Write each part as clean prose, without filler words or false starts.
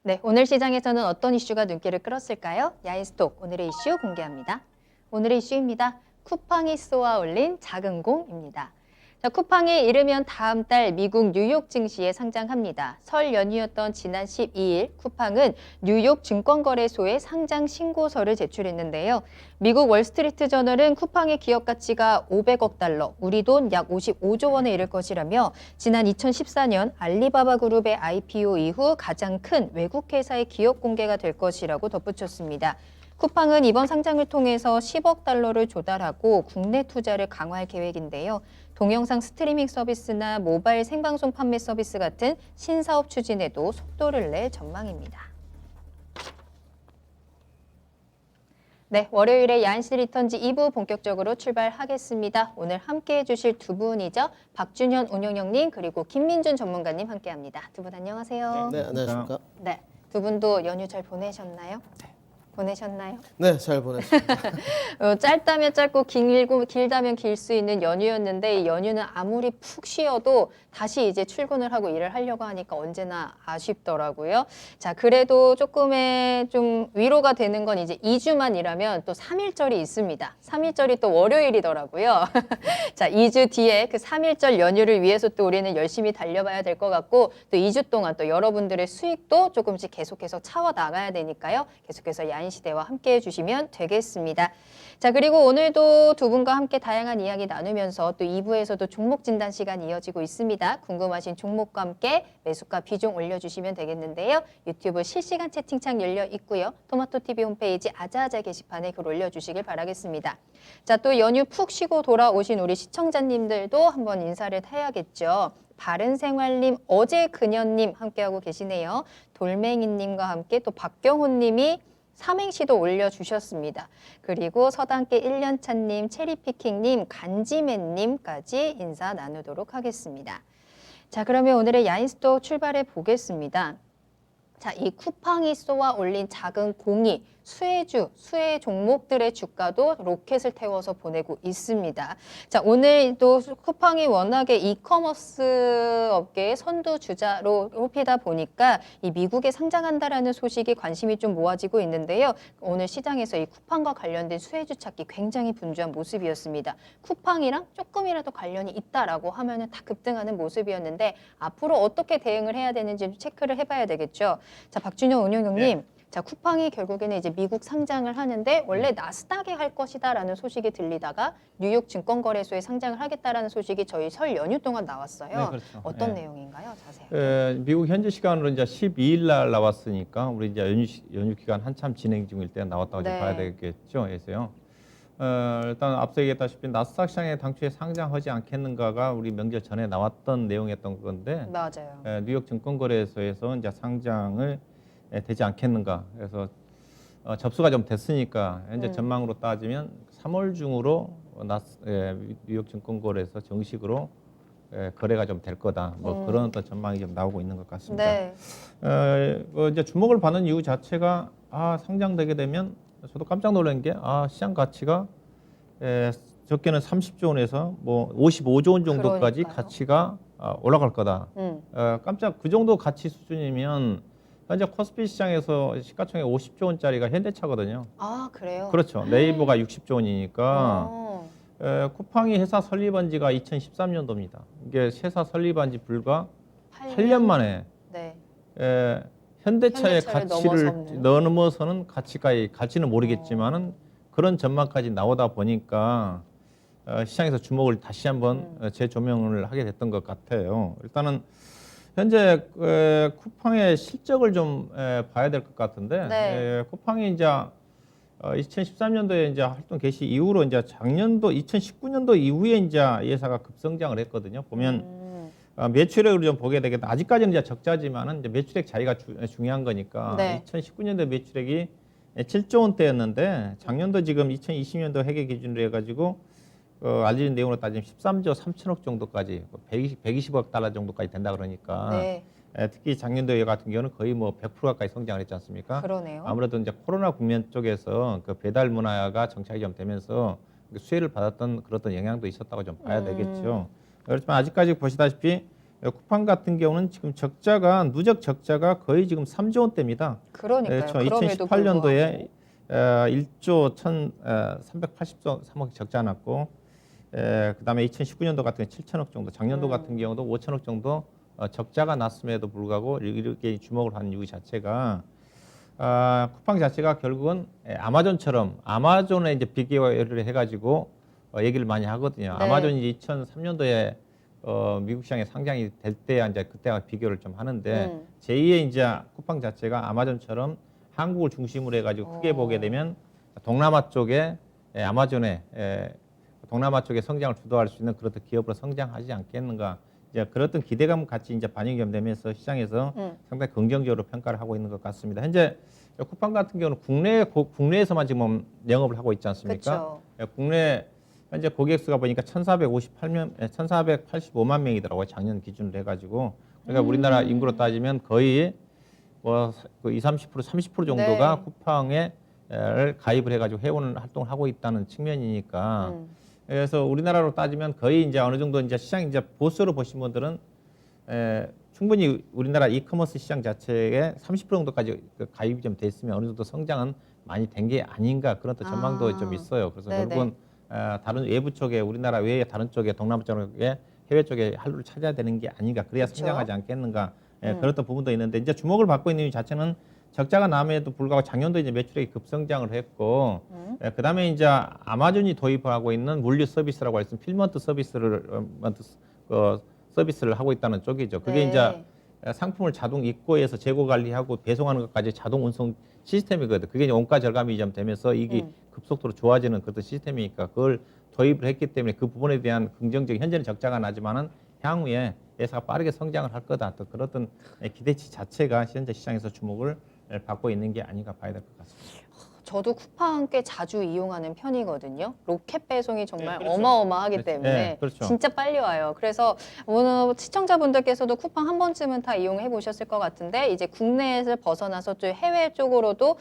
네, 오늘 시장에서는 어떤 이슈가 눈길을 끌었을까요? 야인스톡 오늘의 이슈 공개합니다. 오늘의 이슈입니다. 쿠팡이 쏘아 올린 작은 공입니다. 자, 쿠팡이 이르면 다음 달 미국 뉴욕 증시에 상장합니다. 설 연휴였던 지난 12일 쿠팡은 뉴욕 증권거래소에 상장 신고서를 제출했는데요. 미국 월스트리트 저널은 쿠팡의 기업 가치가 500억 달러, 우리 돈 약 55조 원에 이를 것이라며 지난 2014년 알리바바 그룹의 IPO 이후 가장 큰 외국 회사의 기업 공개가 될 것이라고 덧붙였습니다. 쿠팡은 이번 상장을 통해서 10억 달러를 조달하고 국내 투자를 강화할 계획인데요. 동영상 스트리밍 서비스나 모바일 생방송 판매 서비스 같은 신사업 추진에도 속도를 낼 전망입니다. 네, 월요일에 야인시 리턴지 2부 본격적으로 출발하겠습니다. 오늘 함께해 주실 두 분이죠. 박준현 운영형님 그리고 김민준 전문가님 함께합니다. 두 분 안녕하세요. 네, 안녕하십니까? 네, 두 분도 연휴 잘 보내셨나요? 보내셨나요? 네, 잘 보냈습니다. 짧다면 짧고 길다면 길 수 있는 연휴였는데 이 연휴는 아무리 푹 쉬어도 다시 이제 출근을 하고 일을 하려고 하니까 언제나 아쉽더라고요. 자, 그래도 조금의 좀 위로가 되는 건 이제 2주만 일하면 또 3일절이 있습니다. 3일절이 또 월요일이더라고요. 자, 2주 뒤에 그 3일절 연휴를 위해서 또 우리는 열심히 달려봐야 될 것 같고 또 2주 동안 또 여러분들의 수익도 조금씩 계속해서 차워 나가야 되니까요. 계속해서 야인시대와 함께 해주시면 되겠습니다. 자, 그리고 오늘도 두 분과 함께 다양한 이야기 나누면서 또 2부에서도 종목 진단 시간 이어지고 있습니다. 궁금하신 종목과 함께 매수가 비중 올려주시면 되겠는데요. 유튜브 실시간 채팅창 열려 있고요. 토마토TV 홈페이지 아자아자 게시판에 글 올려주시길 바라겠습니다. 자, 또 연휴 푹 쉬고 돌아오신 우리 시청자님들도 한번 인사를 해야겠죠. 바른생활님, 어제 그녀님 함께하고 계시네요. 돌멩이님과 함께 또 박경호님이 삼행시도 올려주셨습니다. 그리고 서당계 1년차님, 체리피킹님, 간지맨님까지 인사 나누도록 하겠습니다. 자, 그러면 오늘의 야인스톡 출발해 보겠습니다. 자, 이 쿠팡이 쏘아 올린 작은 공이 수혜 종목들의 주가도 로켓을 태워서 보내고 있습니다. 자, 오늘도 쿠팡이 워낙에 이커머스 업계의 선두주자로 꼽히다 보니까 이 미국에 상장한다라는 소식이 관심이 좀 모아지고 있는데요. 오늘 시장에서 이 쿠팡과 관련된 수혜주 찾기 굉장히 분주한 모습이었습니다. 쿠팡이랑 조금이라도 관련이 있다라고 하면은 다 급등하는 모습이었는데 앞으로 어떻게 대응을 해야 되는지 체크를 해봐야 되겠죠. 자, 박준영 운영형님. 자, 쿠팡이 결국에는 이제 미국 상장을 하는데 원래 나스닥에 할 것이다라는 소식이 들리다가 뉴욕 증권거래소에 상장을 하겠다라는 소식이 저희 설 연휴 동안 나왔어요. 네, 그렇죠. 어떤 네. 내용인가요? 자세히. 미국 현지 시간으로 이제 12일 날 나왔으니까 우리 이제 연휴 기간 한참 진행 중일 때 나왔다고 좀 네. 봐야 되겠죠, 그래서요. 일단 앞서 얘기했다시피 나스닥 시장에 당초에 상장하지 않겠는가가 우리 명절 전에 나왔던 내용이었던 건데 맞아요. 뉴욕 증권거래소에서 이제 상장을 되지 않겠는가. 그래서 접수가 좀 됐으니까 현재 전망으로 따지면 3월 중으로 뉴욕 증권거래소 정식으로 거래가 좀 될 거다. 뭐 그런 어떤 전망이 좀 나오고 있는 것 같습니다. 네. 이제 주목을 받는 이유 자체가 상장되게 되면 저도 깜짝 놀란 게 시장 가치가 적게는 30조 원에서 뭐 55조 원 정도까지 그러니까요. 가치가 올라갈 거다. 음. 깜짝 그 정도 가치 수준이면 현재 코스피 시장에서 시가총액 50조 원짜리가 현대차거든요. 아, 그래요? 그렇죠. 네이버가 60조 원이니까 어. 쿠팡이 회사 설립한 지가 2013년도입니다. 이게 회사 설립한 지 불과 8년 8년? 만에 네. 현대차의 현대차를 가치를 넘어서는 가치는 모르겠지만은 그런 전망까지 나오다 보니까 시장에서 주목을 다시 한번 재조명을 하게 됐던 것 같아요. 일단은 현재 쿠팡의 실적을 좀 봐야 될 것 같은데 네. 쿠팡이 이제 2013년도에 이제 활동 개시 이후로 이제 작년도 2019년도 이후에 이제 이 회사가 급성장을 했거든요. 보면 매출액을 좀 보게 되겠다. 아직까지는 이제 적자지만은 이제 매출액 자리가 중요한 거니까 네. 2019년도 매출액이 7조 원대였는데 작년도 지금 2020년도 회계 기준으로 해가지고 알려진 내용으로 따지면 13조 3천억 정도까지 120억 달러 정도까지 된다 그러니까 네. 특히 작년도 같은 경우는 거의 뭐 100% 가까이 성장을 했지 않습니까? 그러네요. 아무래도 이제 코로나 국면 쪽에서 그 배달 문화가 정착이 좀 되면서 수혜를 받았던 그런 영향도 있었다고 좀 봐야 되겠죠. 그렇지만 아직까지 보시다시피 쿠팡 같은 경우는 지금 적자가 누적 적자가 거의 지금 3조 원대입니다. 그러니까요. 그럼에도 2018년도에 1조 1,383억 적자 났고, 그다음에 2019년도 같은 경우 7천억 정도, 작년도 같은 경우도 5천억 정도 적자가 났음에도 불구하고 이렇게 주목을 하는 이유 자체가 쿠팡 자체가 결국은 아마존처럼 아마존에 이제 비교를 해가지고 얘기를 많이 하거든요. 네. 아마존이 2003년도에 미국 시장에 상장이 될 때 이제 그때와 비교를 좀 하는데 제2의 이제 쿠팡 자체가 아마존처럼 한국을 중심으로 해가지고 크게 보게 되면 동남아 쪽에 아마존에 동남아 쪽에 성장을 주도할 수 있는 그런 기업으로 성장하지 않겠는가. 이제 그런 기대감 같이 이제 반영이 되면서 시장에서 상당히 긍정적으로 평가를 하고 있는 것 같습니다. 현재 쿠팡 같은 경우는 국내에서만 지금 영업을 하고 있지 않습니까? 그렇죠. 국내 현재 고객 수가 보니까 1,485만 명이더라고요. 작년 기준으로 해가지고. 그러니까 우리나라 인구로 따지면 거의 뭐 20, 30%, 30% 정도가 네. 쿠팡에 가입을 해가지고 회원 활동을 하고 있다는 측면이니까. 그래서 우리나라로 따지면 거의 이제 어느 정도 이제 시장 이제 보수로 보신 분들은 충분히 우리나라 이커머스 시장 자체에 30% 정도까지 가입이 좀 됐으면 어느 정도 성장은 많이 된 게 아닌가 그런 또 전망도 좀 있어요. 그래서 네네. 결국은 다른 외부 쪽에 우리나라 외에 다른 쪽에 동남아 쪽에 해외 쪽에 할로를 찾아야 되는 게 아닌가 그래야 그렇죠. 성장하지 않겠는가 그런 또 부분도 있는데 이제 주목을 받고 있는 이 자체는 적자가 남에도 불구하고 작년도 이제 매출액이 급성장을 했고 그다음에 이제 아마존이 도입하고 있는 물류 서비스라고 할 수 있는 필먼트 서비스를 하고 있다는 쪽이죠. 그게 네. 이제 상품을 자동 입고해서 재고 관리하고 배송하는 것까지 자동 운송 시스템이거든. 그게 이제 원가 절감이 좀 되면서 이게 급속도로 좋아지는 그런 시스템이니까 그걸 도입을 했기 때문에 그 부분에 대한 긍정적인 현재는 적자가 나지만은 향후에 회사가 빠르게 성장을 할 거다. 또 그런 어떤 기대치 자체가 현재 시장에서 주목을 받고 있는 게 아닌가 봐야 될 것 같습니다. 저도 쿠팡 꽤 자주 이용하는 편이거든요. 로켓 배송이 정말 네, 그렇죠. 어마어마하기 그렇죠. 때문에 네, 그렇죠. 진짜 빨리 와요. 그래서 오늘 시청자분들께서도 쿠팡 한 번쯤은 다 이용해 보셨을 것 같은데 이제 국내에서 벗어나서 좀 해외 쪽으로도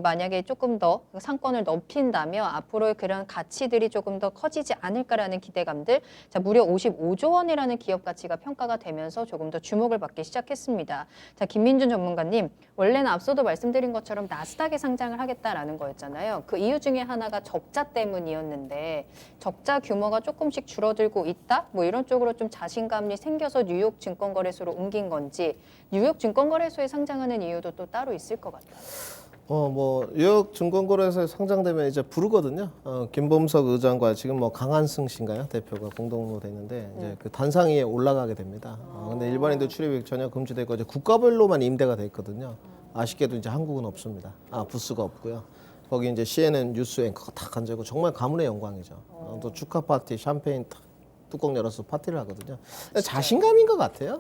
만약에 조금 더 상권을 넓힌다면 앞으로 그런 가치들이 조금 더 커지지 않을까라는 기대감들. 자, 무려 55조 원이라는 기업 가치가 평가가 되면서 조금 더 주목을 받기 시작했습니다. 자, 김민준 전문가님, 원래는 앞서도 말씀드린 것처럼 나스닥에 상장을 하겠다라는 거였잖아요. 그 이유 중에 하나가 적자 때문이었는데 적자 규모가 조금씩 줄어들고 있다? 뭐 이런 쪽으로 좀 자신감이 생겨서 뉴욕 증권거래소로 옮긴 건지 뉴욕 증권거래소에 상장하는 이유도 또 따로 있을 것 같아요. 뭐 뉴욕 증권거래소에 상장되면 이제 부르거든요. 김범석 의장과 지금 뭐 강한승 씨인가요? 대표가 공동으로 돼 있는데 이제 그 단상위에 올라가게 됩니다. 근데 일반인들 출입이 전혀 금지되고 이제 국가별로만 임대가 돼 있거든요. 아쉽게도 이제 한국은 없습니다. 부스가 없고요. 거기 이제 CNN 뉴스 앵커가 딱 앉아있고 정말 가문의 영광이죠. 또 축하 파티, 샴페인 탁 뚜껑 열어서 파티를 하거든요. 자신감인 것 같아요.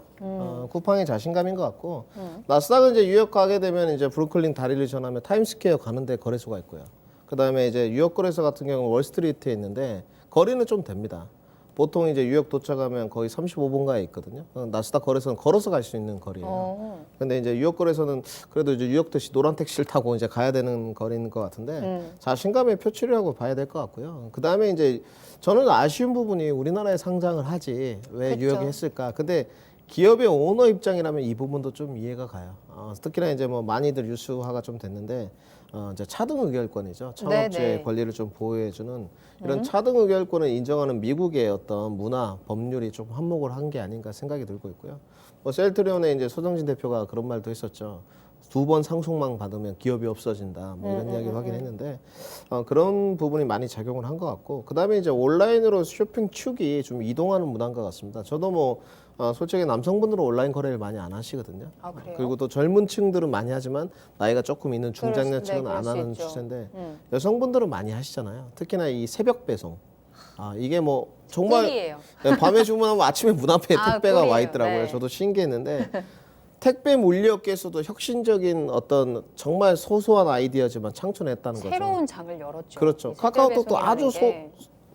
쿠팡의 자신감인 것 같고 나스닥은 이제 뉴욕 가게 되면 이제 브루클린 다리를 전하면 타임스퀘어 가는데 거래소가 있고요. 그다음에 이제 뉴욕 거래소 같은 경우는 월스트리트에 있는데 거리는 좀 됩니다. 보통 이제 뉴욕 도착하면 거의 35분가에 있거든요. 나스닥 거래소는 걸어서 갈 수 있는 거리예요. 근데 이제 뉴욕 거래소는 그래도 이제 뉴욕 도시 노란 택시를 타고 이제 가야 되는 거리인 것 같은데 자신감의 표출이라고 봐야 될 것 같고요. 그다음에 이제 저는 아쉬운 부분이 우리나라에 상장을 하지 왜 그쵸. 뉴욕에 했을까? 근데 기업의 오너 입장이라면 이 부분도 좀 이해가 가요. 특히나 이제 뭐 많이들 유수화가 좀 됐는데 이제 차등 의결권이죠. 창업주의 네네. 권리를 좀 보호해주는 이런 차등 의결권을 인정하는 미국의 어떤 문화, 법률이 좀 한몫을 한 게 아닌가 생각이 들고 있고요. 뭐 셀트리온의 이제 소정진 대표가 그런 말도 했었죠. 2번 상속만 받으면 기업이 없어진다. 뭐 이런 이야기를 하긴 했는데 그런 부분이 많이 작용을 한 것 같고 그다음에 이제 온라인으로 쇼핑 축이 좀 이동하는 문화인 것 같습니다. 저도 뭐 솔직히 남성분들은 온라인 거래를 많이 안 하시거든요. 그래요? 그리고 또 젊은 층들은 많이 하지만 나이가 조금 있는 중장년층은 그럴 안 수 하는 있죠. 추세인데 여성분들은 많이 하시잖아요. 특히나 이 새벽 배송. 이게 뭐 정말 꿀이에요. 밤에 주문하면 아침에 문 앞에 택배가 와 꿀이에요. 있더라고요. 네. 저도 신기했는데 택배 물류업계에서도 혁신적인 어떤 정말 소소한 아이디어지만 창출했다는 거죠. 새로운 장을 열었죠. 그렇죠. 이 택배 카카오톡도 배송이라는 아주 게.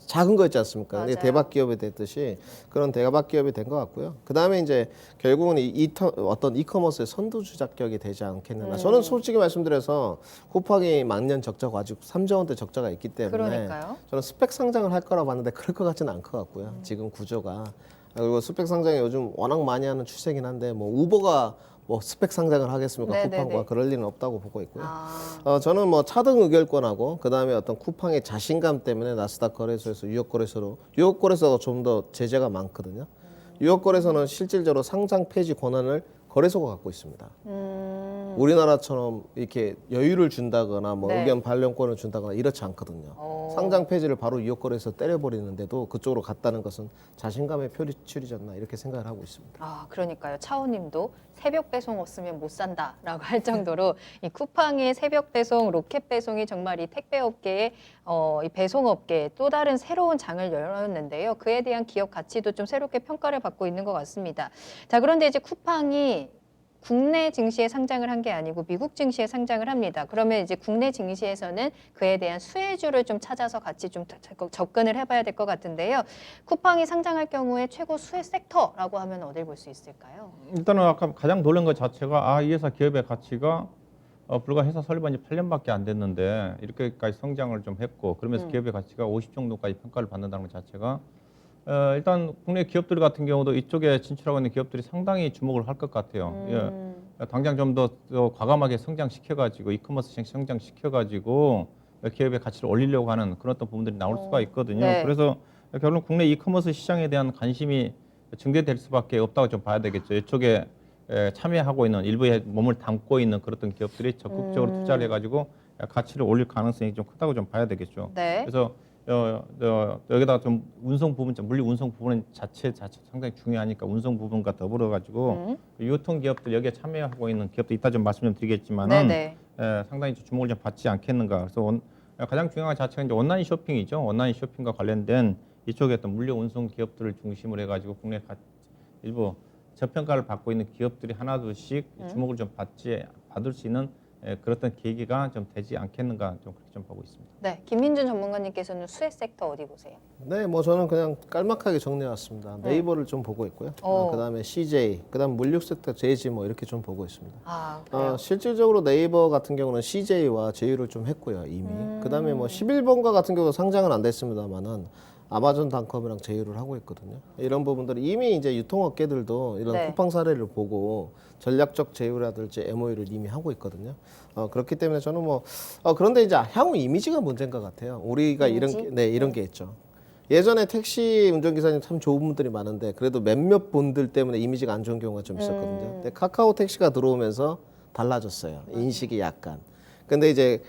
작은 거 있지 않습니까? 근데 맞아요. 대박 기업이 됐듯이 그런 대박 기업이 된 것 같고요. 그 다음에 이제 결국은 어떤 이커머스의 선두주 자격이 되지 않겠느냐. 저는 솔직히 말씀드려서 쿠팡이 막년 적자가 아직 3조 원대 적자가 있기 때문에 그러니까요. 저는 스펙 상장을 할 거라 봤는데 그럴 것 같지는 않을 것 같고요. 지금 구조가. 그리고 스펙 상장이 요즘 워낙 많이 하는 추세긴 한데 뭐 우버가 뭐 스펙 상장을 하겠습니까? 네네네. 쿠팡과 그럴 리는 없다고 보고 있고요. 아, 저는 뭐 차등 의결권하고 그다음에 어떤 쿠팡의 자신감 때문에 나스닥 거래소에서 유역 거래소가 좀 더 제재가 많거든요. 유역 거래소는 실질적으로 상장 폐지 권한을 거래소가 갖고 있습니다. 우리나라처럼 이렇게 여유를 준다거나 뭐 네. 의견 반론권을 준다거나 이렇지 않거든요. 상장 폐지를 바로 유역 거래소 때려버리는데도 그쪽으로 갔다는 것은 자신감의 표출이지 않나 이렇게 생각을 하고 있습니다. 아, 그러니까요. 차오님도 새벽 배송 없으면 못 산다라고 할 정도로 이 쿠팡의 새벽 배송, 로켓 배송이 정말 이 택배 업계의 이 배송 업계에 또 다른 새로운 장을 열었는데요. 그에 대한 기업 가치도 좀 새롭게 평가를 받고 있는 것 같습니다. 자, 그런데 이제 쿠팡이 국내 증시에 상장을 한 게 아니고 미국 증시에 상장을 합니다. 그러면 이제 국내 증시에서는 그에 대한 수혜주를 좀 찾아서 같이 좀 접근을 해봐야 될 것 같은데요. 쿠팡이 상장할 경우에 최고 수혜 섹터라고 하면 어딜 볼 수 있을까요? 일단은 아까 가장 놀란 것 자체가 이 회사 기업의 가치가 불과 회사 설립한 지 8년밖에 안 됐는데 이렇게까지 성장을 좀 했고 그러면서 기업의 가치가 50 정도까지 평가를 받는다는 것 자체가 일단 국내 기업들 같은 경우도 이쪽에 진출하고 있는 기업들이 상당히 주목을 할 것 같아요. 당장 좀 더 과감하게 성장시켜가지고 이커머스 성장시켜가지고 기업의 가치를 올리려고 하는 그런 어떤 부분들이 나올 수가 있거든요. 네. 그래서 결국 국내 이커머스 시장에 대한 관심이 증대될 수밖에 없다고 좀 봐야 되겠죠. 이쪽에 참여하고 있는 일부에 몸을 담고 있는 그런 어떤 기업들이 적극적으로 투자를 해가지고 가치를 올릴 가능성이 좀 크다고 좀 봐야 되겠죠. 네. 그래서 여기다가 좀 운송 부분, 물리 운송 부분 자체 상당히 중요하니까 운송 부분과 더불어 가지고 유통 기업들 여기에 참여하고 있는 기업도 이따 좀 말씀 좀 드리겠지만은 네네. 상당히 주목을 좀 받지 않겠는가. 그래서 가장 중요한 자체가 이제 온라인 쇼핑이죠. 온라인 쇼핑과 관련된 이쪽에 어떤 물류 운송 기업들을 중심으로 해가지고 국내 일부 저평가를 받고 있는 기업들이 하나둘씩 주목을 좀 받을 수 있는 그런 계기가 좀 되지 않겠는가 좀 그렇게 좀 보고 있습니다. 네, 김민준 전문가님께서는 수혜 섹터 어디 보세요? 네, 뭐 저는 그냥 깔막하게 정리해왔습니다. 네이버를 좀 보고 있고요. 그다음에 CJ, 그다음 물류 섹터 제이지 뭐 이렇게 좀 보고 있습니다. 아, 그래요? 실질적으로 네이버 같은 경우는 CJ와 제휴를 좀 했고요 이미. 그다음에 뭐 11번가 같은 경우도 상장은 안 됐습니다만은 아마존닷컴이랑 제휴를 하고 있거든요. 이런 부분들이 이미 이제 유통업계들도 이런 네. 쿠팡 사례를 보고 전략적 제휴라든지 MOU를 이미 하고 있거든요. 그렇기 때문에 저는 뭐 그런데 이제 향후 이미지가 문제인 것 같아요. 우리가 이미지? 이런 게 있죠. 예전에 택시 운전기사님 참 좋은 분들이 많은데 그래도 몇몇 분들 때문에 이미지가 안 좋은 경우가 좀 있었거든요. 근데 카카오 택시가 들어오면서 달라졌어요. 인식이 약간. 근데 이제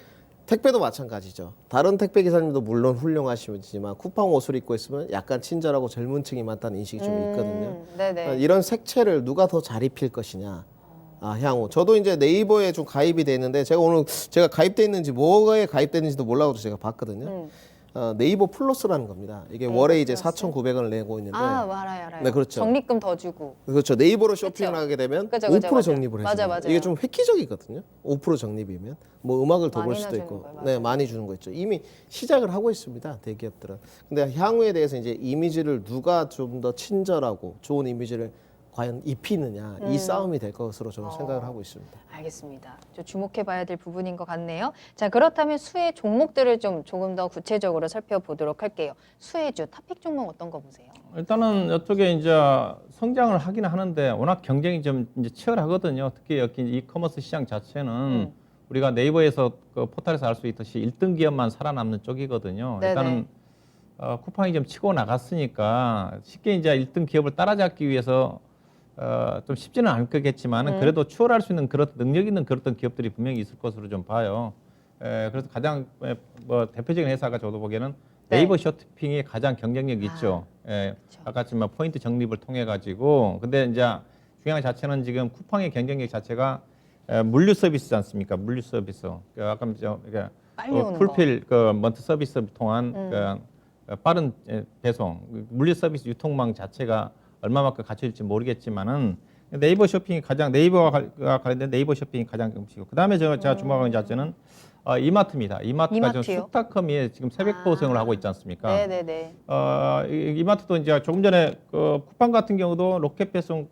택배도 마찬가지죠. 다른 택배 기사님도 물론 훌륭하시지만 쿠팡 옷을 입고 있으면 약간 친절하고 젊은 층이 많다는 인식이 좀 있거든요. 네네. 이런 색채를 누가 더 잘 입힐 것이냐. 향후. 저도 이제 네이버에 좀 가입이 돼 있는데 제가 가입돼 있는지 뭐에 가입돼 있는지도 몰라서 제가 봤거든요. 네이버 플러스라는 겁니다. 이게 월에 이제 4,900원을 내고 있는데 아, 알아요. 네, 그렇죠. 적립금 더 주고. 그렇죠. 네이버로 쇼핑을 하게 되면 그죠, 5% 맞아. 적립을 맞아, 해줘요. 맞아요. 이게 좀 획기적이거든요. 5% 적립이면 뭐 음악을 더 볼 많이나 수도 주는 있고, 거예요. 맞아요. 네, 많이 주는 거 있죠. 이미 시작을 하고 있습니다. 대기업들은. 근데 향후에 대해서 이제 이미지를 누가 좀 더 친절하고 좋은 이미지를 과연 입히느냐 이 싸움이 될 것으로 저는 생각을 하고 있습니다. 알겠습니다. 좀 주목해봐야 될 부분인 것 같네요. 자, 그렇다면 수혜 종목들을 좀 조금 더 구체적으로 살펴보도록 할게요. 수혜주, 탑픽 종목 어떤 거 보세요? 일단은 이쪽에 이제 성장을 하기는 하는데 워낙 경쟁이 좀 이제 치열하거든요. 특히 여기 이커머스 시장 자체는 우리가 네이버에서 그 포털에서 알 수 있듯이 1등 기업만 살아남는 쪽이거든요. 네네. 일단은 쿠팡이 좀 치고 나갔으니까 쉽게 이제 1등 기업을 따라잡기 위해서 좀 쉽지는 않을 거겠지만은 그래도 추월할 수 있는 그런 능력 있는 그런 기업들이 분명히 있을 것으로 좀 봐요. 그래서 가장 뭐 대표적인 회사가 저도 보기에는 네. 네이버 쇼핑이 가장 경쟁력이 있죠. 아까 지금 포인트 적립을 통해 가지고 근데 이제 중요한 자체는 지금 쿠팡의 경쟁력 자체가 물류 서비스지 않습니까? 물류 서비스. 아까 그러니까 빨리 오는 풀필 먼트 서비스를 통한 빠른 배송, 물류 서비스 유통망 자체가 얼마만큼 갖춰질지 모르겠지만은 네이버 쇼핑이 가장 네이버가 관련된 네이버 쇼핑이 가장 음식이고 그다음에 제가 주목하는 자체는 이마트입니다. 이마트가 지금 이마트요? 쑥닷컴이 지금 새벽 배송을 하고 있지 않습니까? 네네네. 이마트도 이제 조금 전에 쿠팡 같은 경우도 로켓 배송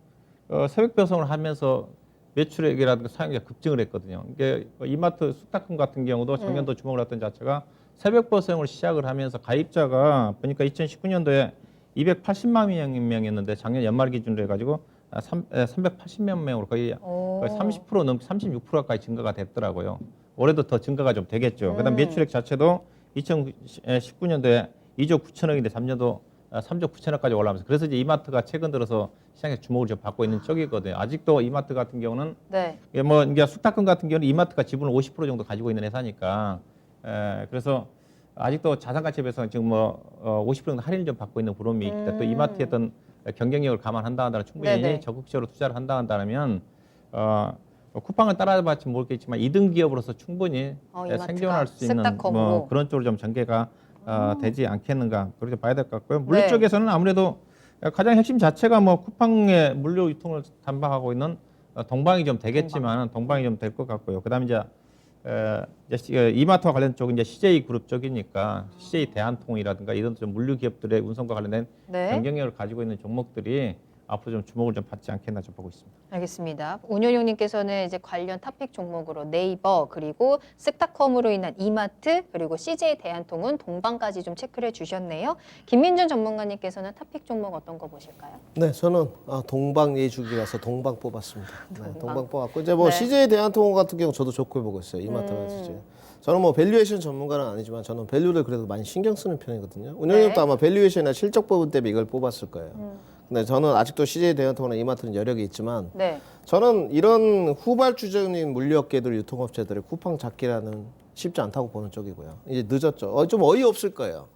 새벽 배송을 하면서 매출액이라든가 사용자 급증을 했거든요. 이게 이마트 쑥닷컴 같은 경우도 작년도 주목을 했던 자체가 새벽 배송을 시작을 하면서 가입자가 보니까 2019년도에 280만 명이었는데 작년 연말 기준으로 해가지고 380만 명으로 거의 30% 넘 36%까지 증가가 됐더라고요. 올해도 더 증가가 좀 되겠죠. 그다음 매출액 자체도 2019년도에 2조 9천억인데 3년도 3조 9천억까지 올라가면서 그래서 이제 이마트가 최근 들어서 시장에 주목을 좀 받고 있는 쪽이거든요. 아직도 이마트 같은 경우는 네. 뭐 이게 숙탁금 같은 경우는 이마트가 지분을 50% 정도 가지고 있는 회사니까 그래서 아직도 자산 가치에 비해서 지금 뭐 50% 정도 할인을 좀 받고 있는 부분이 있기 때문에 또 이마트의 어떤 경쟁력을 감안한다 한다면 충분히 네네. 적극적으로 투자를 한다 한다면 쿠팡을 따라잡을지 모르겠지만 2등 기업으로서 충분히 이마트가 생존할 수 있는 쓱닷컴으로. 뭐 그런 쪽으로 좀 전개가 되지 않겠는가 그렇게 봐야 될 것 같고요. 물류 네. 쪽에서는 아무래도 가장 핵심 자체가 뭐 쿠팡의 물류 유통을 담당하고 있는 동방이 좀 되겠지만 동방이 좀 될 것 같고요. 그다음에 이제 이마트와 관련 쪽은 이제 CJ 그룹 쪽이니까 CJ 대한통이라든가 이런 좀 물류 기업들의 운송과 관련된 네. 경쟁력을 가지고 있는 종목들이 앞으로 좀 주목을 좀 받지 않겠나 좀 보고 있습니다. 알겠습니다. 운용님께서는 이제 관련 탑픽 종목으로 네이버 그리고 쓱닷컴으로 인한 이마트 그리고 CJ 대한통운 동방까지 좀 체크를 해주셨네요. 김민준 전문가님께서는 탑픽 종목 어떤 거 보실까요? 네, 저는 동방 예주기라서 동방 뽑았습니다. 네, 동방 뽑았고 이제 뭐 네. CJ 대한통운 같은 경우 저도 좋게 보고 있어요. 이마트가 CJ. 저는 뭐 밸류에이션 전문가는 아니지만 저는 밸류를 그래도 많이 신경 쓰는 편이거든요. 운영님도 아마 밸류에이션이나 실적 부분 때문에 이걸 뽑았을 거예요. 근데 저는 아직도 CJ 대한통운이나 이마트는 여력이 있지만 네. 저는 이런 후발주적인 물류업계들 유통업체들의 쿠팡 잡기라는 쉽지 않다고 보는 쪽이고요. 이제 늦었죠. 좀 어이없을 거예요.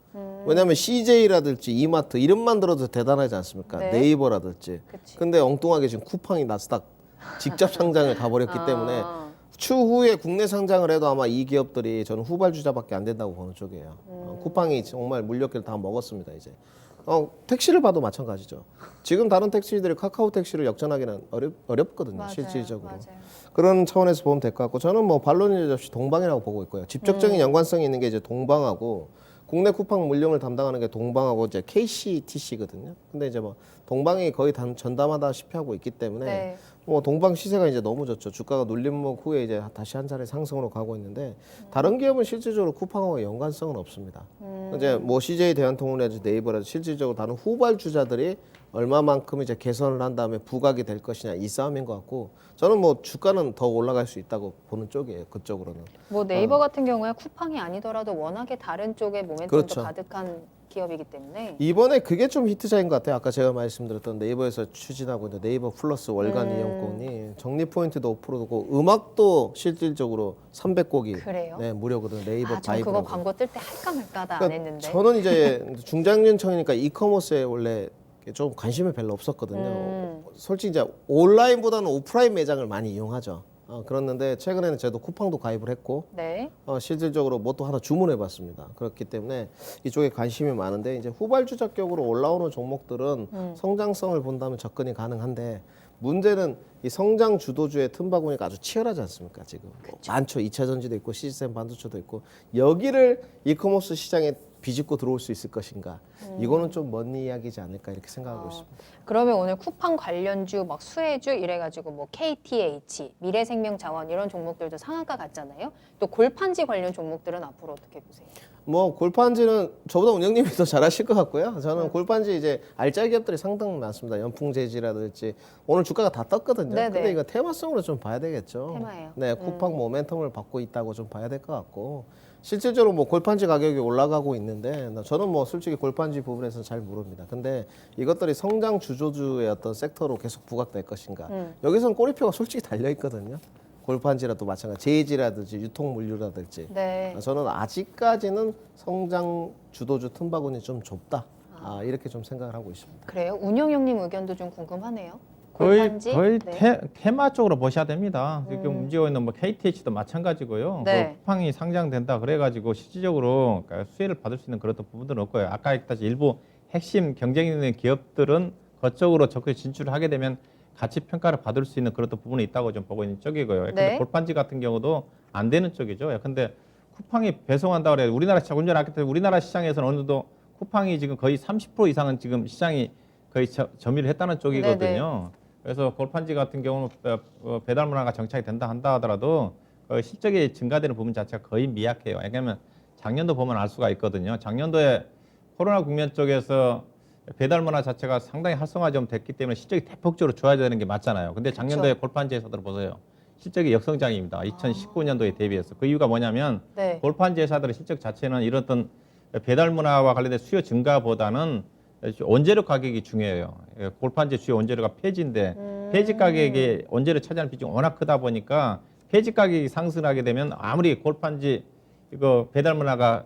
왜냐하면 CJ라든지 이마트 이름만 들어도 대단하지 않습니까? 네. 네이버라든지. 그치. 근데 엉뚱하게 지금 쿠팡이 나스닥 직접 상장을 가버렸기 때문에 추후에 국내 상장을 해도 아마 이 기업들이 저는 후발주자밖에 안 된다고 보는 쪽이에요. 쿠팡이 정말 물류업계를 다 먹었습니다 이제. 택시를 봐도 마찬가지죠. 지금 다른 택시들이 카카오 택시를 역전하기는 어렵거든요, 맞아요. 실질적으로. 맞아요. 그런 차원에서 보면 될 것 같고 저는 뭐 반론이 없이 동방이라고 보고 있고요. 직접적인 연관성이 있는 게 이제 동방하고 국내 쿠팡 물량을 담당하는 게 동방하고 이제 KCTC거든요. 근데 이제 뭐 동방이 거의 전담하다시피 하고 있기 때문에 네. 뭐 동방 시세가 이제 너무 좋죠. 주가가 눌림목 후에 이제 다시 한 차례 상승으로 가고 있는데 다른 기업은 실질적으로 쿠팡하고 연관성은 없습니다. 이제 뭐 CJ 대한통운이라든지 네이버라든지 실질적으로 다른 후발주자들이 얼마만큼 이제 개선을 한 다음에 부각이 될 것이냐 이 싸움인 것 같고 저는 뭐 주가는 더 올라갈 수 있다고 보는 쪽이에요. 그쪽으로는. 뭐 네이버 같은 경우에 쿠팡이 아니더라도 워낙에 다른 쪽에 모멘텀도 그렇죠. 가득한 기업이기 때문에 이번에 그게 좀 히트작인 것 같아요. 아까 제가 말씀드렸던 네이버에서 추진하고 있는 네이버 플러스 월간 이용권이 적립 포인트도 5%고 음악도 실질적으로 300곡이 그래요? 네, 무료거든요. 네이버 전 바이브. 그거 광고 뜰 때 할까 말까다 안 그러니까 했는데 저는 이제 중장년층이니까 이커머스에 원래 좀 관심이 별로 없었거든요. 솔직히 이제 온라인보다는 오프라인 매장을 많이 이용하죠. 그랬는데 최근에는 저도 쿠팡도 가입을 했고 네. 실질적으로 뭐 또 하나 주문해봤습니다. 그렇기 때문에 이쪽에 관심이 많은데 이제 후발주자격으로 올라오는 종목들은 성장성을 본다면 접근이 가능한데 문제는 이 성장 주도주의 틈바구니가 아주 치열하지 않습니까? 지금 뭐 많죠. 2차 전지도 있고 시스템 반도체도 있고 여기를 이커머스 시장에 비집고 들어올 수 있을 것인가? 이거는 좀 먼 이야기지 않을까 이렇게 생각하고 있습니다. 그러면 오늘 쿠팡 관련주 막 수혜주 이래가지고 뭐 KTH, 미래생명자원 이런 종목들도 상한가 갔잖아요. 또 골판지 관련 종목들은 앞으로 어떻게 보세요? 뭐 골판지는 저보다 운영님이 더 잘하실 것 같고요. 저는 골판지 이제 알짜 기업들이 상당히 많습니다. 연풍재지라든지 오늘 주가가 다 떴거든요. 네네. 근데 이거 테마성으로 좀 봐야 되겠죠. 테마예요. 네, 쿠팡 모멘텀을 받고 있다고 좀 봐야 될 것 같고 실질적으로 뭐 골판지 가격이 올라가고 있는데 저는 뭐 솔직히 골판지 부분에서는 잘 모릅니다. 근데 이것들이 성장 주조주의 어떤 섹터로 계속 부각될 것인가? 여기서는 꼬리표가 솔직히 달려 있거든요. 골판지라도 마찬가지, 제이지라든지 유통물류라든지. 네. 저는 아직까지는 성장 주도주 틈바구니 좀 좁다. 이렇게 좀 생각을 하고 있습니다. 그래요? 운영형님 의견도 좀 궁금하네요. 거의 골판지? 네. 테마 쪽으로 보셔야 됩니다. 지금 움직이고 있는 뭐 KTH도 마찬가지고요. 네. 그 쿠팡이 상장된다 그래가지고 실질적으로 그러니까 수혜를 받을 수 있는 그런 부분들은 없고요. 아까 얘기했듯이 일부 핵심 경쟁 있는 기업들은 그쪽으로 적극 진출을 하게 되면 가치 평가를 받을 수 있는 그런 부분이 있다고 좀 보고 있는 쪽이고요. 근데 네. 골판지 같은 경우도 안 되는 쪽이죠. 근데 쿠팡이 배송한다 그래 우리나라 시장 운전하기 때문에 우리나라 시장에서는 어느 정도 쿠팡이 지금 거의 30% 이상은 지금 시장이 거의 점유를 했다는 쪽이거든요. 네네. 그래서 골판지 같은 경우는 배달 문화가 정착이 된다 한다 하더라도 실적이 증가되는 부분 자체가 거의 미약해요. 왜냐하면 작년도 보면 알 수가 있거든요. 작년도에 코로나 국면 쪽에서 배달 문화 자체가 상당히 활성화 좀 됐기 때문에 실적이 대폭적으로 좋아져야 되는 게 맞잖아요. 근데 작년도에 골판지 회사들 보세요. 실적이 역성장입니다. 2019년도에 대비해서. 그 이유가 뭐냐면 네. 골판지 회사들의 실적 자체는 이런 어떤 배달 문화와 관련된 수요 증가보다는 원재료 가격이 중요해요. 골판지 주요 원재료가 폐지인데 폐지 가격이 원재료 차지하는 비중이 워낙 크다 보니까 폐지 가격이 상승하게 되면 아무리 골판지 이거 배달 문화가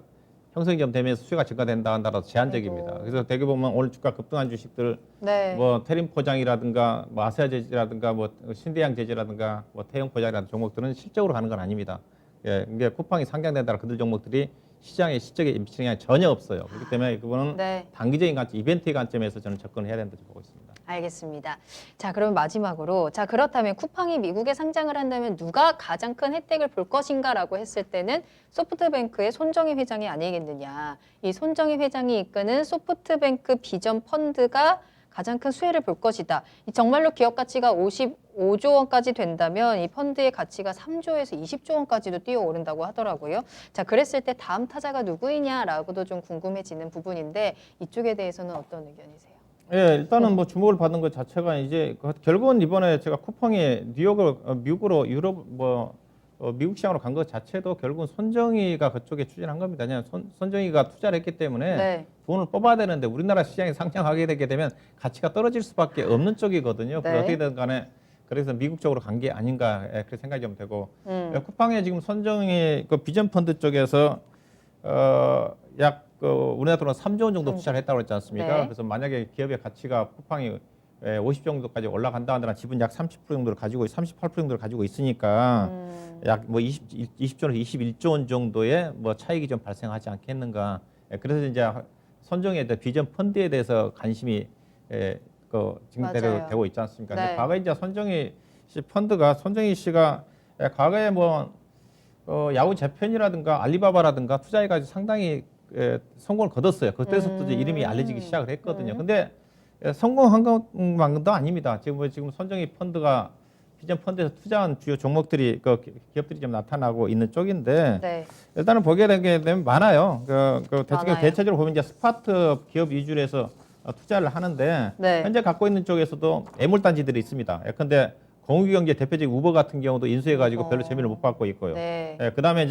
형성이 좀 되면서 수요가 증가된다 한다라도 제한적입니다. 아이고. 그래서 대개 보면 오늘 주가 급등한 주식들 네. 뭐 태림 포장이라든가 뭐 아세아 제지라든가 뭐 신대양 제지라든가 뭐 태영 포장이라든가 종목들은 실적으로 가는 건 아닙니다. 예, 이게 쿠팡이 상장된다라 그들 종목들이 시장에 실적에 미치는 게 전혀 없어요. 그렇기 때문에 그거는 네. 단기적인 관점, 이벤트의 관점에서 저는 접근을 해야 된다고 보고 있습니다. 알겠습니다. 자, 그럼 마지막으로 자, 그렇다면 쿠팡이 미국에 상장을 한다면 누가 가장 큰 혜택을 볼 것인가라고 했을 때는 소프트뱅크의 손정희 회장이 아니겠느냐. 이 손정희 회장이 이끄는 소프트뱅크 비전 펀드가 가장 큰 수혜를 볼 것이다. 이 정말로 기업 가치가 55조 원까지 된다면 이 펀드의 가치가 3조에서 20조 원까지도 뛰어오른다고 하더라고요. 자, 그랬을 때 다음 타자가 누구이냐라고도 좀 궁금해지는 부분인데 이쪽에 대해서는 어떤 의견이세요? 예, 일단은 뭐 주목을 받는 것 자체가 이제 결국은 이번에 제가 쿠팡이 미국으로 유럽 미국 시장으로 간 것 자체도 결국은 손정희가 그쪽에 추진한 겁니다. 그냥 손정희가 투자를 했기 때문에 네. 돈을 뽑아야 되는데 우리나라 시장에 상장하게 되게 되면 가치가 떨어질 수밖에 없는 쪽이거든요. 네. 어떻게든 간에 그래서 미국 쪽으로 간 게 아닌가 그렇게 생각이 좀 되고 쿠팡에 지금 손정희 그 비전 펀드 쪽에서 약 우리나라 돈으로 3조 원 정도 투자를 했다고 그랬지 않습니까? 네. 그래서 만약에 기업의 가치가 쿠팡이 50 정도까지 올라간다 하더라도 지분 약 30% 정도를 가지고 38% 정도를 가지고 있으니까 약 뭐 20조에서 21조 원 정도의 뭐 차익이 좀 발생하지 않겠는가. 그래서 이제 손정희의 비전 펀드에 대해서 관심이 지금 맞아요. 되고 있지 않습니까? 네. 근데 과거에 이제 손정희 씨 펀드가 손정희 씨가 과거에 뭐 야후 재편이라든가 알리바바라든가 투자해가지고 상당히 성공을 거뒀어요. 그때부터 이제 이름이 알려지기 시작을 했거든요. 근데 성공한 것만도 아닙니다. 지금 손정희 펀드가 비전 펀드에서 투자한 주요 종목들이 기업들이 좀 나타나고 있는 쪽인데 네. 일단은 보게 되면 많아요. 많아요. 대체적으로 보면 이제 스파트 기업 위주로 해서 투자를 하는데 네. 현재 갖고 있는 쪽에서도 애물단지들이 있습니다. 예컨대 공유경제 대표적인 우버 같은 경우도 인수해가지고 별로 재미를 못 받고 있고요. 네. 그다음에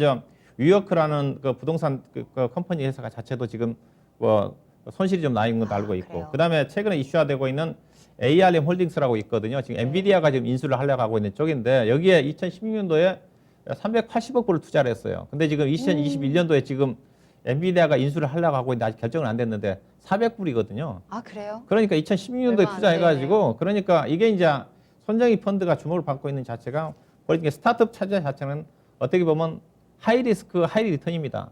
위워크라는 그 부동산 컴퍼니 회사가 자체도 지금 뭐 손실이 좀 나 있는 것도 알고 있고, 그래요? 그다음에 최근에 이슈화되고 있는 ARM 홀딩스라고 있거든요. 지금 엔비디아가 지금 인수를 하려고 하고 있는 쪽인데 여기에 2016년도에 380억 불을 투자를 했어요. 근데 지금 2021년도에 지금 엔비디아가 인수를 하려고 하고 있는데 아직 결정은 안 됐는데 400불이거든요. 아, 그래요? 그러니까 2016년도에 얼마 안 투자해가지고 그러니까 이게 이제 손정희 펀드가 주목을 받고 있는 자체가 그러니까 스타트업 투자 자체는 어떻게 보면 하이 리스크 하이 리턴입니다.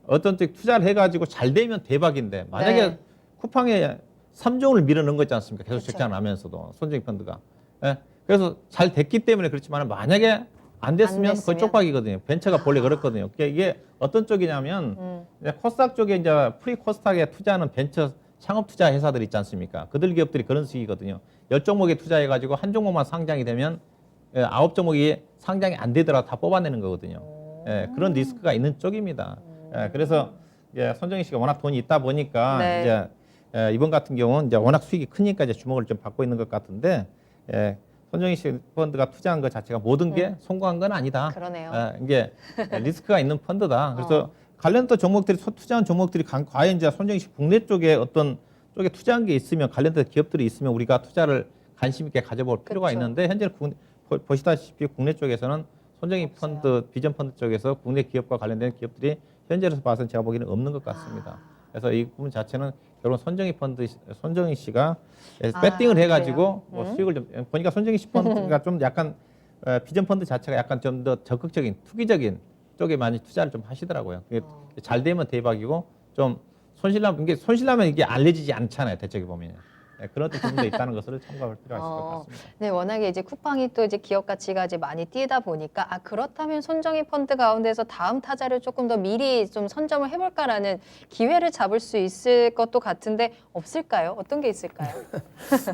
어떤 쪽 투자를 해가지고 잘 되면 대박인데 만약에 네. 쿠팡에 3조 원을 밀어넣은 거 있지 않습니까? 계속 그쵸. 적자 나면서도 손정희 펀드가. 예? 그래서 잘 됐기 때문에 그렇지만 만약에 안 됐으면 안 그건 됐으면? 쪽박이거든요. 벤처가 본래 그렇거든요. 그러니까 이게 어떤 쪽이냐면 이제 코스닥 쪽에 이제 프리 코스닥에 투자하는 벤처 창업 투자 회사들 있지 않습니까? 그들 기업들이 그런 식이거든요. 10종목에 투자해가지고 한 종목만 상장이 되면 9종목이 상장이 안 되더라도 다 뽑아내는 거거든요. 그런 리스크가 있는 쪽입니다. 그래서 손정희 씨가 워낙 돈이 있다 보니까 네. 이제 이번 같은 경우는 이제 워낙 수익이 크니까 이제 주목을 좀 받고 있는 것 같은데 손정희 씨 펀드가 투자한 것 자체가 모든 게 성공한 건 아니다. 그러네요. 이게 리스크가 있는 펀드다. 그래서 관련된 종목들이 관련 종목들이 과연 이제 손정희 씨 국내 쪽에 어떤 쪽에 투자한 게 있으면 관련된 기업들이 있으면 우리가 투자를 관심 있게 가져볼 필요가 그쵸. 있는데 현재 보시다시피 국내 쪽에서는 손정희 펀드 비전 펀드 쪽에서 국내 기업과 관련된 기업들이 현재로서 봐서는 제가 보기에는 없는 것 같습니다. 그래서 이 부분 자체는 결국 손정희 씨가 배팅을 해가지고 뭐 수익을 좀 보니까 손정희 씨 펀드가 좀 약간 비전 펀드 자체가 약간 좀 더 적극적인 투기적인 쪽에 많이 투자를 좀 하시더라고요. 그게 잘 되면 대박이고 좀 손실나면 이게 알려지지 않잖아요. 대체적으로 보면. 그런 부분도 있다는 것을 참고할 필요가 있을 것 같습니다. 네, 워낙에 이제 쿠팡이 또 이제 기업 가치가 이제 많이 뛰다 보니까 그렇다면 손정희 펀드 가운데서 다음 타자를 조금 더 미리 좀 선점을 해볼까라는 기회를 잡을 수 있을 것도 같은데 없을까요? 어떤 게 있을까요?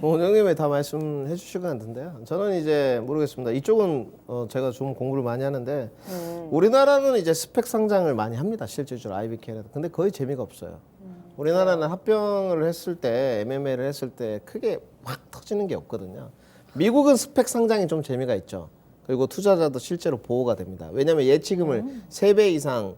원장님이 다 말씀해 주실 것 같은데요. 저는 이제 모르겠습니다. 이쪽은 제가 좀 공부를 많이 하는데 우리나라는 이제 스펙 상장을 많이 합니다. 실질적으로 IBK라도. 근데 거의 재미가 없어요. 우리나라는 합병을 했을 때 MMA를 했을 때 크게 확 터지는 게 없거든요. 미국은 스펙 상장이 좀 재미가 있죠. 그리고 투자자도 실제로 보호가 됩니다. 왜냐하면 예치금을 3배 이상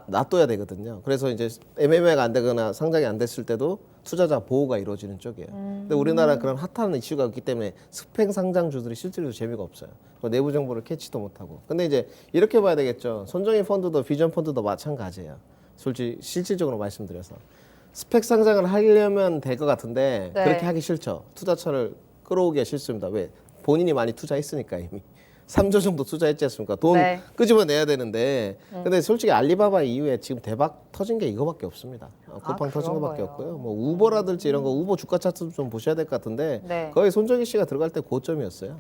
놔둬야 되거든요. 그래서 이제 MMA가 안 되거나 상장이 안 됐을 때도 투자자 보호가 이루어지는 쪽이에요. 근데 우리나라 그런 핫한 이슈가 없기 때문에 스펙 상장주들이 실제로 재미가 없어요. 내부 정보를 캐치도 못하고. 근데 이제 이렇게 봐야 되겠죠. 손정희 펀드도 비전 펀드도 마찬가지예요. 솔직히 실질적으로 말씀드려서 스펙 상장을 하려면 될 것 같은데 네. 그렇게 하기 싫죠. 투자처를 끌어오기가 싫습니다. 왜? 본인이 많이 투자했으니까 이미 3조 정도 투자했지 않습니까? 돈 네. 끄집어내야 되는데 근데 솔직히 알리바바 이후에 지금 대박 터진 게 이거밖에 없습니다. 쿠팡 터진 그런 거밖에 거예요. 없고요. 뭐 우버라든지 이런 거 우버 주가 차트 좀 보셔야 될 것 같은데 네. 거의 손정희 씨가 들어갈 때 고점이었어요.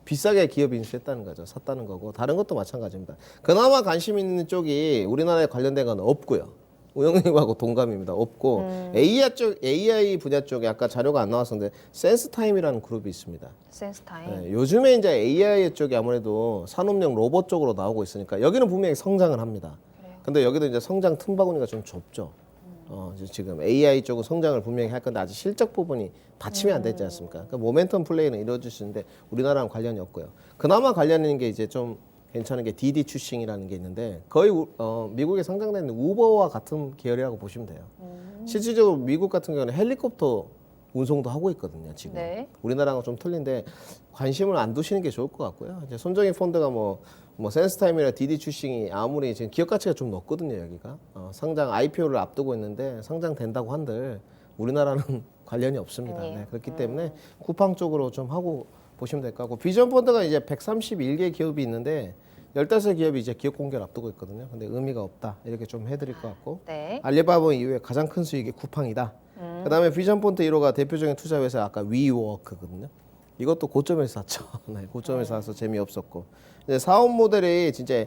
비싸게 기업 인수했다는 거죠. 샀다는 거고 다른 것도 마찬가지입니다. 그나마 관심 있는 쪽이 우리나라에 관련된 건 없고요. 우영님하고 동감입니다. 없고 AI 분야 쪽에 아까 자료가 안 나왔었는데 센스타임이라는 그룹이 있습니다. 센스타임. 네, 요즘에 이제 AI 쪽이 아무래도 산업용 로봇 쪽으로 나오고 있으니까 여기는 분명히 성장을 합니다. 근데 여기도 이제 성장 틈바구니가 좀 좁죠. 이제 지금 AI 쪽은 성장을 분명히 할 건데 아직 실적 부분이 받침이 안 되지 않습니까? 그러니까 모멘텀 플레이는 이루어질 수 있는데 우리나라랑 관련이 없고요. 그나마 관련 있는 게 이제 좀 괜찮은 게 디디 추싱이라는 게 있는데 거의 미국에 상장되는 우버와 같은 계열이라고 보시면 돼요. 실질적으로 미국 같은 경우는 헬리콥터 운송도 하고 있거든요. 지금 네. 우리나라랑 좀 틀린데 관심을 안 두시는 게 좋을 것 같고요. 이제 손정희 펀드가 뭐 센스타임이나 디디 추싱이 아무리 지금 기업 가치가 좀 높거든요. 여기가 상장 IPO를 앞두고 있는데 상장된다고 한들 우리나라는 관련이 없습니다. 아니에요. 네, 그렇기 때문에 쿠팡 쪽으로 좀 하고 보시면 될 것 같고 비전 펀드가 이제 131개 기업이 있는데 15 기업이 이제 기업 공개를 앞두고 있거든요. 근데 의미가 없다 이렇게 좀 해드릴 것 같고 네. 알리바바 이후에 가장 큰 수익이 쿠팡이다. 그다음에 비전 펀드 1호가 대표적인 투자 회사 아까 위워크거든요. 이것도 고점에서 샀죠. 네, 고점에서 사서 재미없었고 이제 사업 모델이 진짜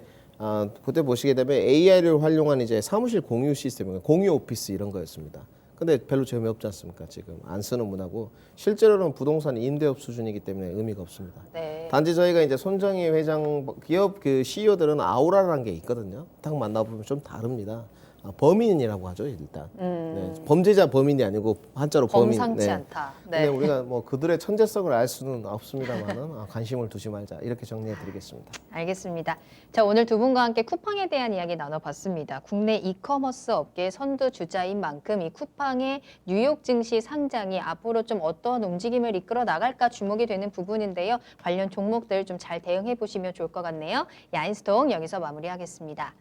그때 보시게 되면 AI를 활용한 이제 사무실 공유 시스템, 공유 오피스 이런 거였습니다. 근데 별로 재미없지 않습니까? 지금 안 쓰는 문화고 실제로는 부동산 임대업 수준이기 때문에 의미가 없습니다. 네. 단지 저희가 이제 손정희 회장 기업 그 CEO들은 아우라라는 게 있거든요. 딱 만나보면 좀 다릅니다. 범인이라고 하죠 일단. 네, 범죄자 범인이 아니고 한자로 범인. 범상치 네. 않다. 근데 네. 우리가 뭐 그들의 천재성을 알 수는 없습니다만은 관심을 두지 말자 이렇게 정리해드리겠습니다. 알겠습니다. 자, 오늘 두 분과 함께 쿠팡에 대한 이야기 나눠봤습니다. 국내 이커머스 업계의 선두 주자인 만큼 이 쿠팡의 뉴욕 증시 상장이 앞으로 좀 어떤 움직임을 이끌어 나갈까 주목이 되는 부분인데요. 관련 종목들 좀 잘 대응해 보시면 좋을 것 같네요. 야인스통 여기서 마무리하겠습니다.